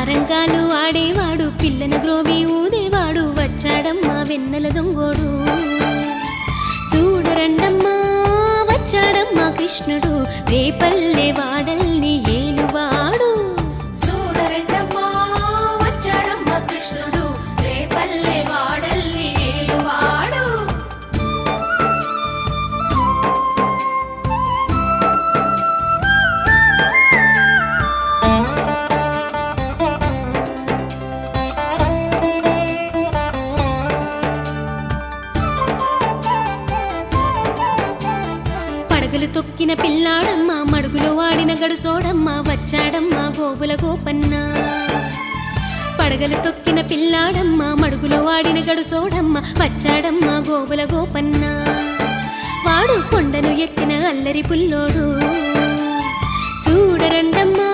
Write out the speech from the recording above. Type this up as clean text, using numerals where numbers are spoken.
సారంగాలు ఆడేవాడు పిల్లన గ్రోవి ఊదేవాడు వచ్చాడమ్మా వెన్నెల దొంగోడు చూడరండమ్మా వచ్చాడమ్మా కృష్ణుడు రేపల్లె వాడల్ని ఏలువాడు చూడరండమ్మా వచ్చాడమ్మా కృష్ణుడు రేపల్లె వాడల్ని ఏలువాడు పడగలు తొక్కిన పిల్లాడమ్మా మడుగులో వాడిన గడుసోడమ్మా వచ్చాడమ్మా గోవుల గోపన్న పడగలు తొక్కిన పిల్లాడమ్మా మడుగులో వాడిన గడుసోడమ్మా వచ్చాడమ్మా గోవుల గోపన్న వాడు కొండను ఎక్కిన అల్లరి పుల్లోడు చూడరండమ్మా